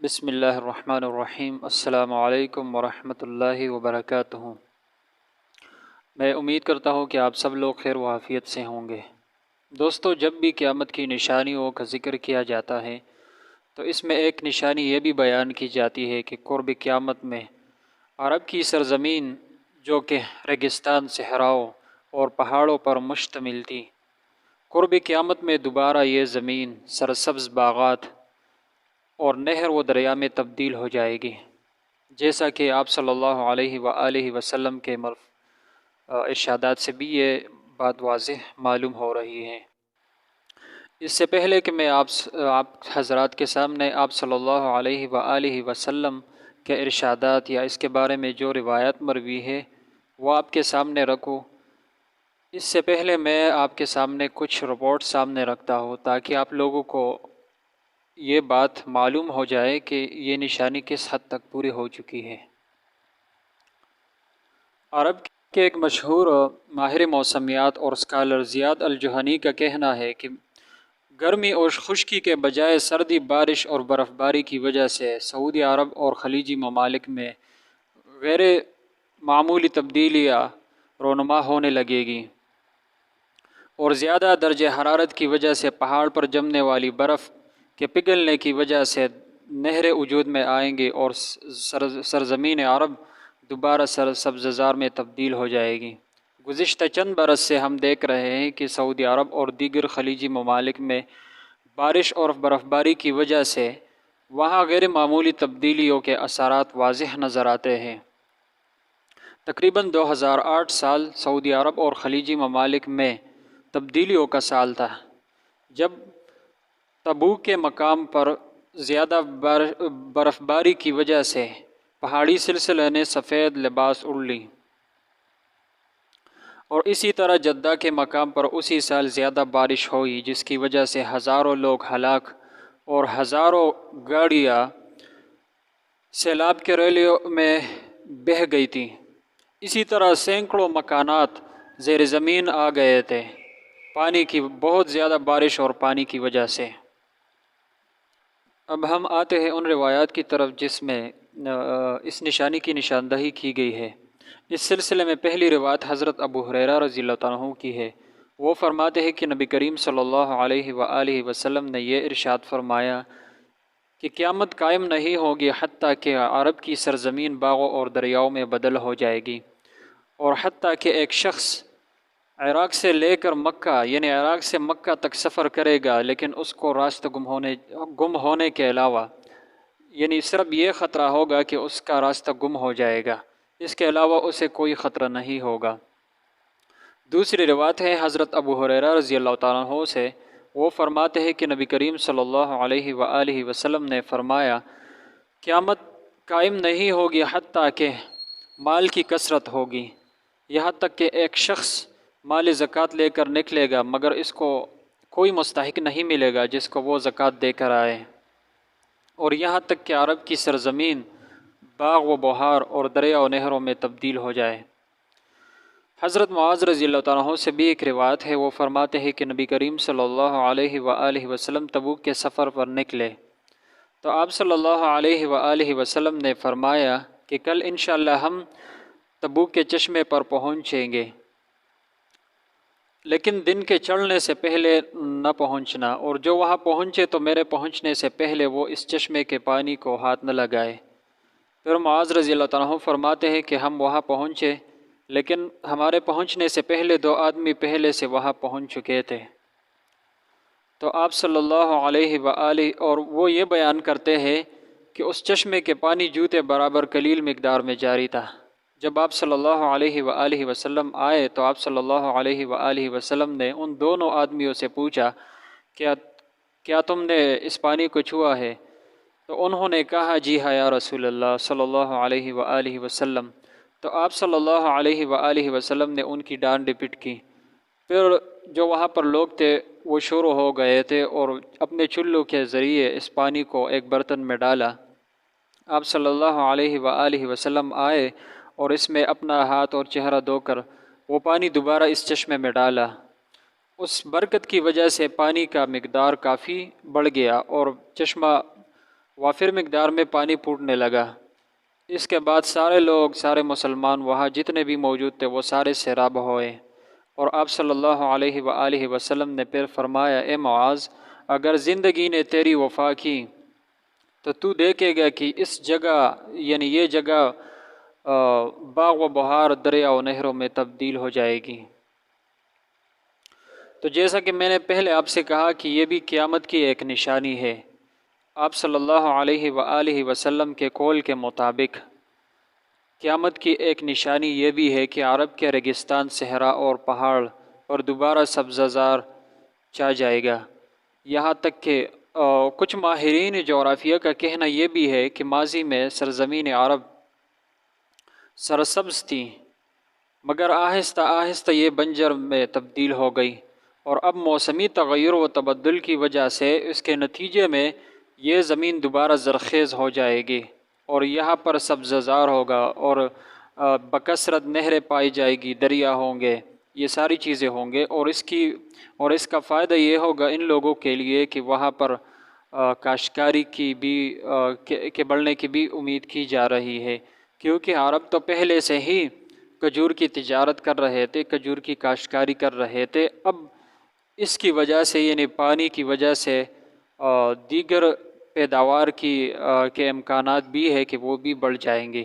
بسم اللہ الرحمن الرحیم۔ السلام علیکم ورحمۃ اللہ وبرکاتہ۔ میں امید کرتا ہوں کہ آپ سب لوگ خیر و عافیت سے ہوں گے۔ دوستو، جب بھی قیامت کی نشانیوں کا ذکر کیا جاتا ہے تو اس میں ایک نشانی یہ بھی بیان کی جاتی ہے کہ قرب قیامت میں عرب کی سرزمین جو کہ ریگستان، صحراؤں اور پہاڑوں پر مشتمل تھی، قرب قیامت میں دوبارہ یہ زمین سرسبز باغات اور نہر و دریا میں تبدیل ہو جائے گی، جیسا کہ آپ صلی اللہ علیہ وآلہ وسلم کے ارشادات سے بھی یہ بات واضح معلوم ہو رہی ہے۔ اس سے پہلے کہ میں آپ حضرات کے سامنے آپ صلی اللہ علیہ وآلہ وسلم کے ارشادات یا اس کے بارے میں جو روایت مروی ہے وہ آپ کے سامنے رکھوں، اس سے پہلے میں آپ کے سامنے کچھ رپورٹ سامنے رکھتا ہوں تاکہ آپ لوگوں کو یہ بات معلوم ہو جائے کہ یہ نشانی کس حد تک پوری ہو چکی ہے۔ عرب کے ایک مشہور ماہر موسمیات اور اسکالر زیاد الجہنی کا کہنا ہے کہ گرمی اور خشکی کے بجائے سردی، بارش اور برف باری کی وجہ سے سعودی عرب اور خلیجی ممالک میں غیر معمولی تبدیلیاں رونما ہونے لگے گی، اور زیادہ درجہ حرارت کی وجہ سے پہاڑ پر جمنے والی برف کے پگھلنے کی وجہ سے نہریں وجود میں آئیں گی اور سرزمین عرب دوبارہ سرسبززار میں تبدیل ہو جائے گی۔ گزشتہ چند برس سے ہم دیکھ رہے ہیں کہ سعودی عرب اور دیگر خلیجی ممالک میں بارش اور برف باری کی وجہ سے وہاں غیر معمولی تبدیلیوں کے اثرات واضح نظر آتے ہیں۔ تقریباً 2008 سال سعودی عرب اور خلیجی ممالک میں تبدیلیوں کا سال تھا، جب تبوک کے مقام پر زیادہ برف باری کی وجہ سے پہاڑی سلسلے نے سفید لباس اوڑھ لی، اور اسی طرح جدہ کے مقام پر اسی سال زیادہ بارش ہوئی جس کی وجہ سے ہزاروں لوگ ہلاک اور ہزاروں گاڑیاں سیلاب کے ریلیوں میں بہہ گئی تھیں۔ اسی طرح سینکڑوں مکانات زیر زمین آ گئے تھے پانی کی بہت زیادہ بارش اور پانی کی وجہ سے۔ اب ہم آتے ہیں ان روایات کی طرف جس میں اس نشانی کی نشاندہی کی گئی ہے۔ اس سلسلے میں پہلی روایت حضرت ابو ہریرہ رضی اللہ عنہ کی ہے۔ وہ فرماتے ہیں کہ نبی کریم صلی اللہ علیہ وآلہ وسلم نے یہ ارشاد فرمایا کہ قیامت قائم نہیں ہوگی حتیٰ کہ عرب کی سرزمین باغوں اور دریاؤں میں بدل ہو جائے گی، اور حتیٰ کہ ایک شخص عراق سے لے کر مکہ یعنی عراق سے مکہ تک سفر کرے گا لیکن اس کو راستہ گم ہونے کے علاوہ یعنی صرف یہ خطرہ ہوگا کہ اس کا راستہ گم ہو جائے گا، اس کے علاوہ اسے کوئی خطرہ نہیں ہوگا۔ دوسری روایت ہے حضرت ابو ہریرہ رضی اللہ تعالیٰ عنہ سے، وہ فرماتے ہیں کہ نبی کریم صلی اللہ علیہ وآلہ وسلم نے فرمایا قیامت قائم نہیں ہوگی حتیٰ کہ مال کی کثرت ہوگی، یہاں تک کہ ایک شخص مال زکوٰۃ لے کر نکلے گا مگر اس کو کوئی مستحق نہیں ملے گا جس کو وہ زکوٰۃ دے کر آئے، اور یہاں تک کہ عرب کی سرزمین باغ و بہار اور دریا و نہروں میں تبدیل ہو جائے۔ حضرت معاذ رضی اللہ عنہ سے بھی ایک روایت ہے، وہ فرماتے ہیں کہ نبی کریم صلی اللہ علیہ وآلہ وسلم تبوک کے سفر پر نکلے تو آپ صلی اللہ علیہ وآلہ وسلم نے فرمایا کہ کل انشاءاللہ ہم تبوک کے چشمے پر پہنچیں گے، لیکن دن کے چڑھنے سے پہلے نہ پہنچنا، اور جو وہاں پہنچے تو میرے پہنچنے سے پہلے وہ اس چشمے کے پانی کو ہاتھ نہ لگائے۔ پھر معاذ رضی اللہ عنہ فرماتے ہیں کہ ہم وہاں پہنچے لیکن ہمارے پہنچنے سے پہلے 2 آدمی پہلے سے وہاں پہنچ چکے تھے، تو آپ صلی اللہ علیہ وآلہ اور وہ یہ بیان کرتے ہیں کہ اس چشمے کے پانی جوتے برابر قلیل مقدار میں جاری تھا۔ جب آپ صلی اللہ علیہ وآلہ وسلم آئے تو آپ صلی اللہ علیہ وآلہ وسلم نے ان دونوں آدمیوں سے پوچھا کیا تم نے اس پانی کو چھوا ہے؟ تو انہوں نے کہا جی ہاں یا رسول اللہ صلی اللہ علیہ وآلہ وسلم۔ تو آپ صلی اللہ علیہ وآلہ وسلم نے ان کی ڈانڈ پٹ کی۔ پھر جو وہاں پر لوگ تھے وہ شروع ہو گئے تھے اور اپنے چلو کے ذریعے اس پانی کو ایک برتن میں ڈالا۔ آپ صلی اللہ علیہ وآلہ وسلم آئے اور اس میں اپنا ہاتھ اور چہرہ دھو کر وہ پانی دوبارہ اس چشمے میں ڈالا۔ اس برکت کی وجہ سے پانی کا مقدار کافی بڑھ گیا اور چشمہ وافر مقدار میں پانی پھوٹنے لگا۔ اس کے بعد سارے لوگ، سارے مسلمان وہاں جتنے بھی موجود تھے وہ سارے سیراب ہوئے، اور آپ صلی اللہ علیہ وآلہ وسلم نے پھر فرمایا، اے معاذ، اگر زندگی نے تیری وفا کی تو تو دیکھے گا کہ اس جگہ، یعنی یہ جگہ باغ و بہار، دریا و نہروں میں تبدیل ہو جائے گی۔ تو جیسا کہ میں نے پہلے آپ سے کہا کہ یہ بھی قیامت کی ایک نشانی ہے۔ آپ صلی اللہ علیہ وآلہ وسلم کے قول کے مطابق قیامت کی ایک نشانی یہ بھی ہے کہ عرب کے ریگستان، صحرا اور پہاڑ پر دوبارہ سبزہ چھا جائے گا۔ یہاں تک کہ کچھ ماہرین جغرافیہ کا کہنا یہ بھی ہے کہ ماضی میں سرزمین عرب سرسبز تھی، مگر آہستہ آہستہ یہ بنجر میں تبدیل ہو گئی، اور اب موسمی تغیر و تبدل کی وجہ سے اس کے نتیجے میں یہ زمین دوبارہ زرخیز ہو جائے گی، اور یہاں پر سبززار ہوگا، اور بکثرت نہریں پائی جائے گی، دریا ہوں گے، یہ ساری چیزیں ہوں گے، اور اس کا فائدہ یہ ہوگا ان لوگوں کے لیے کہ وہاں پر کاشتکاری کی بھی کے بڑھنے کی بھی امید کی جا رہی ہے، کیونکہ عرب تو پہلے سے ہی کھجور کی تجارت کر رہے تھے، کھجور کی کاشتکاری کر رہے تھے۔ اب اس کی وجہ سے، یعنی پانی کی وجہ سے، دیگر پیداوار کے امکانات بھی ہے کہ وہ بھی بڑھ جائیں گے۔